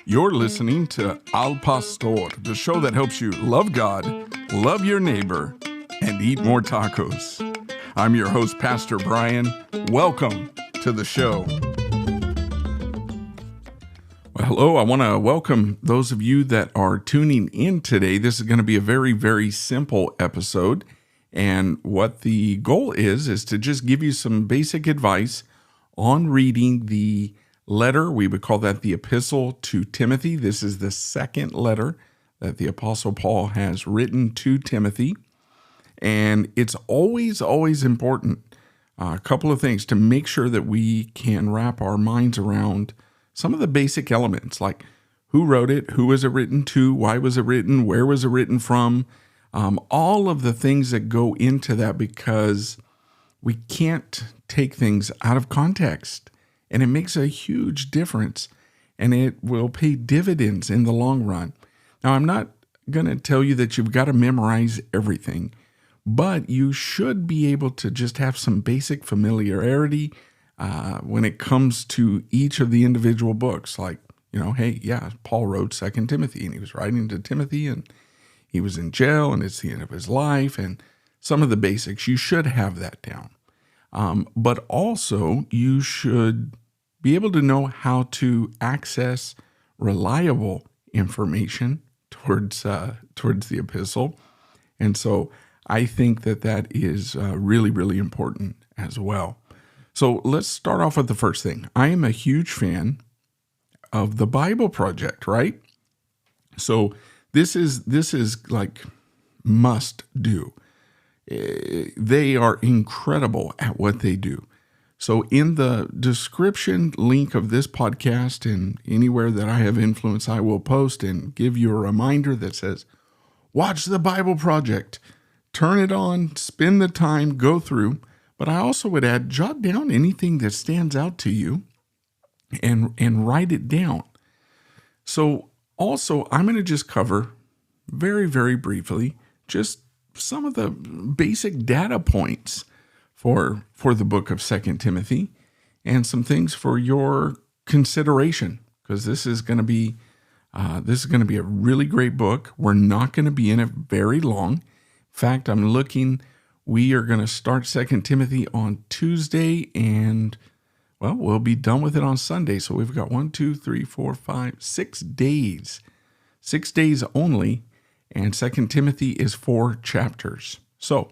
You're listening to Al Pastor, the show that helps you love God, love your neighbor, and eat more tacos. I'm your host, Pastor Brian. Welcome to the show. Well, hello. I want to welcome those of you that are tuning in today. This is going to be a very, very simple episode. And what the goal is to just give you some basic advice on reading the letter. We would call that the epistle to Timothy. This is the second letter that the Apostle Paul has written to Timothy. And it's always important, a couple of things to make sure that we can wrap our minds around some of the basic elements, like who wrote it, who was it written to, why was it written, where was it written from, all of the things that go into that, because we can't take things out of context. And it makes a huge difference, and it will pay dividends in the long run. Now, I'm not going to tell you that you've got to memorize everything, but you should be able to just have some basic familiarity when it comes to each of the individual books. Like, hey, yeah, Paul wrote 2 Timothy, and he was writing to Timothy, and he was in jail, and it's the end of his life, and some of the basics. You should have that down. But also, you should be able to know how to access reliable information towards the epistle. And so I think that is really, really important as well. So let's start off with the first thing. I am a huge fan of the Bible Project, right? So this is like must do. They are incredible at what they do. So in the description link of this podcast and anywhere that I have influence, I will post and give you a reminder that says, watch the Bible Project, turn it on, spend the time, go through. But I also would add, jot down anything that stands out to you and write it down. So also, I'm going to just cover very, very briefly just some of the basic data points for the book of 2 Timothy and some things for your consideration, because this is going to be a really great book. We're not going to be in it very long. In fact, we are going to start 2 Timothy on Tuesday, and we'll be done with it on Sunday. So we've got 6 days. 6 days only. And 2 Timothy is 4 chapters. So,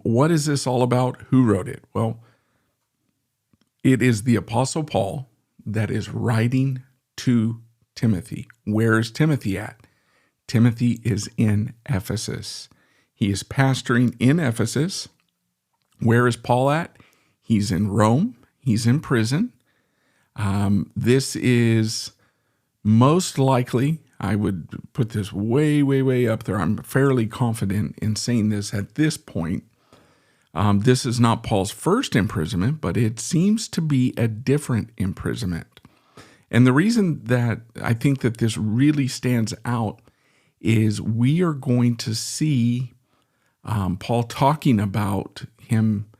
what is this all about? Who wrote it? Well, it is the Apostle Paul that is writing to Timothy. Where is Timothy at? Timothy is in Ephesus. He is pastoring in Ephesus. Where is Paul at? He's in Rome. He's in prison. This is most likely, I would put this way, way, way up there. I'm fairly confident in saying this at this point. This is not Paul's first imprisonment, but it seems to be a different imprisonment. And the reason that I think that this really stands out is we are going to see Paul talking about him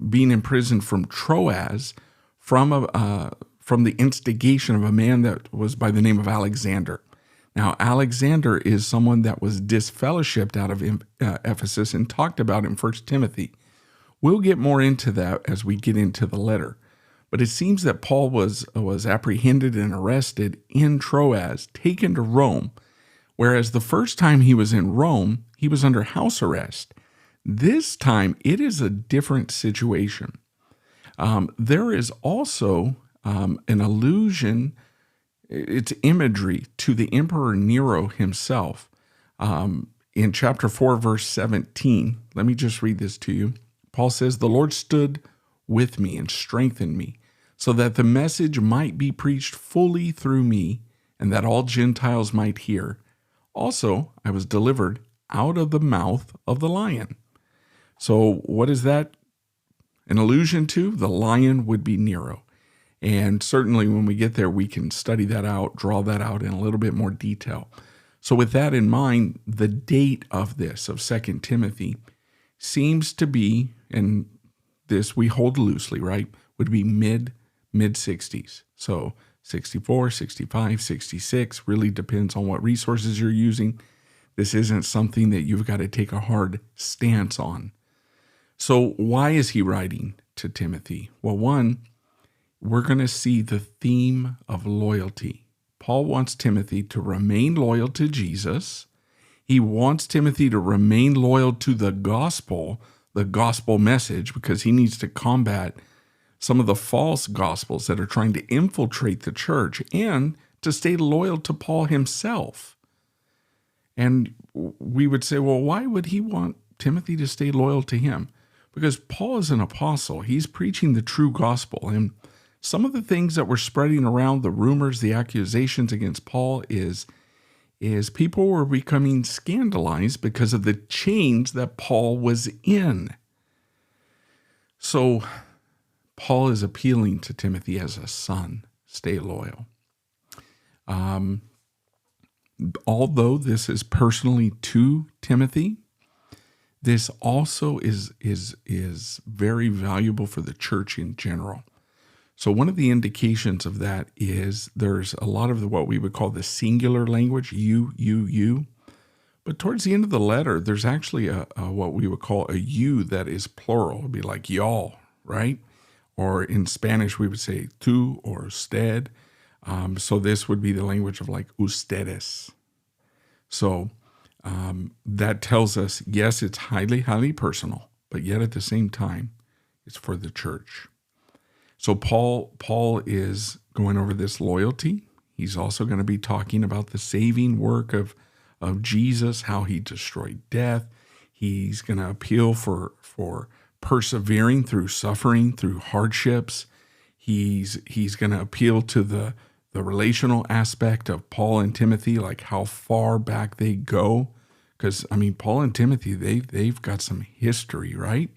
being imprisoned from Troas from the instigation of a man that was by the name of Alexander. Now, Alexander is someone that was disfellowshipped out of Ephesus and talked about in 1 Timothy. We'll get more into that as we get into the letter. But it seems that Paul was apprehended and arrested in Troas, taken to Rome, whereas the first time he was in Rome, he was under house arrest. This time, it is a different situation. There is also an allusion, it's imagery to the Emperor Nero himself. In chapter 4, verse 17, let me just read this to you. Paul says, "The Lord stood with me and strengthened me, so that the message might be preached fully through me, and that all Gentiles might hear. Also, I was delivered out of the mouth of the lion." So what is that an allusion to? The lion would be Nero. And certainly when we get there, we can study that out, draw that out in a little bit more detail. So with that in mind, the date of this, of 2 Timothy, seems to be, and this we hold loosely, right, would be mid-60s. So 64, 65, 66. Really depends on what resources you're using. This isn't something that you've got to take a hard stance on. So why is he writing to Timothy? Well, one, we're going to see the theme of loyalty. Paul wants Timothy to remain loyal to Jesus. He wants Timothy to remain loyal to the gospel message, because he needs to combat some of the false gospels that are trying to infiltrate the church, and to stay loyal to Paul himself. And we would say, well, why would he want Timothy to stay loyal to him? Because Paul is an apostle. He's preaching the true gospel. And some of the things that were spreading around, the rumors, the accusations against Paul, is people were becoming scandalized because of the chains that Paul was in. So Paul is appealing to Timothy as a son. Stay loyal. Although this is personally to Timothy, this also is very valuable for the church in general. So one of the indications of that is there's a lot of what we would call the singular language, you. But towards the end of the letter, there's actually a what we would call a you that is plural. It'd be like y'all, right? Or in Spanish, we would say tú or usted. So this would be the language of like ustedes. So that tells us, yes, it's highly, highly personal, but yet at the same time, it's for the church. So Paul is going over this loyalty. He's also going to be talking about the saving work of Jesus, how he destroyed death. He's going to appeal for persevering through suffering, through hardships. He's going to appeal to the relational aspect of Paul and Timothy, like how far back they go. Because, Paul and Timothy, they've got some history, right?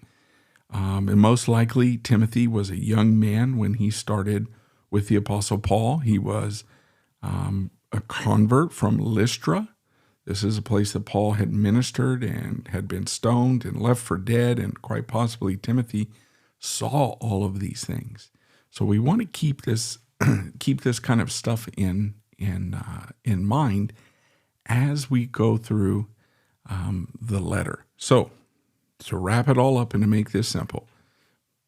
And most likely, Timothy was a young man when he started with the Apostle Paul. He was a convert from Lystra. This is a place that Paul had ministered and had been stoned and left for dead, and quite possibly Timothy saw all of these things. So we want to keep this kind of stuff in mind as we go through the letter. So to wrap it all up and to make this simple,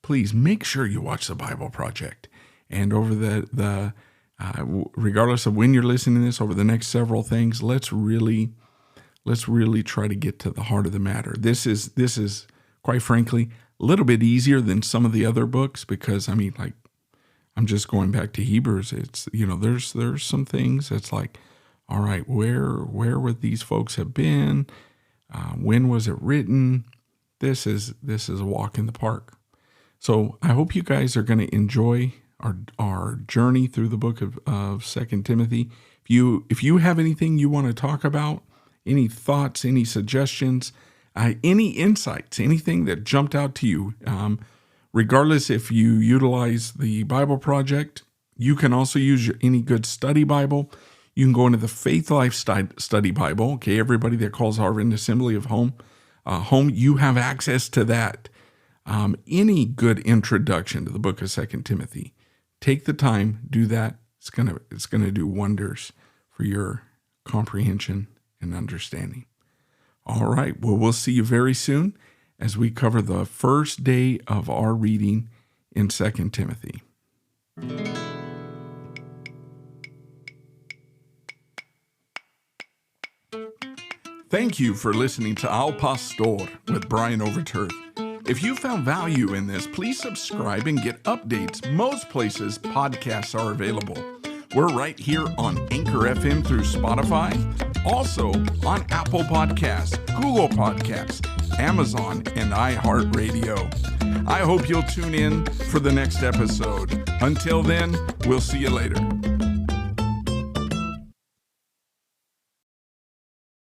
please make sure you watch the Bible Project. And over the regardless of when you're listening to this, over the next several things, let's really try to get to the heart of the matter. This is quite frankly a little bit easier than some of the other books, because I'm just going back to Hebrews. It's, there's some things that's like, all right, where would these folks have been? When was it written? This is a walk in the park. So I hope you guys are going to enjoy our journey through the book of 2 Timothy. If you have anything you want to talk about, any thoughts, any suggestions, any insights, anything that jumped out to you, regardless if you utilize the Bible Project, you can also use any good study Bible. You can go into the Faith Life Study Bible. Okay, everybody that calls Harvest Assembly of Home, you have access to that. Any good introduction to the book of 2 Timothy, take the time, do that. It's gonna do wonders for your comprehension and understanding. All right, well, we'll see you very soon as we cover the first day of our reading in 2 Timothy. Thank you for listening to Al Pastor with Brian Overturf. If you found value in this, please subscribe and get updates most places podcasts are available. We're right here on Anchor FM through Spotify, also on Apple Podcasts, Google Podcasts, Amazon, and iHeartRadio. I hope you'll tune in for the next episode. Until then, we'll see you later.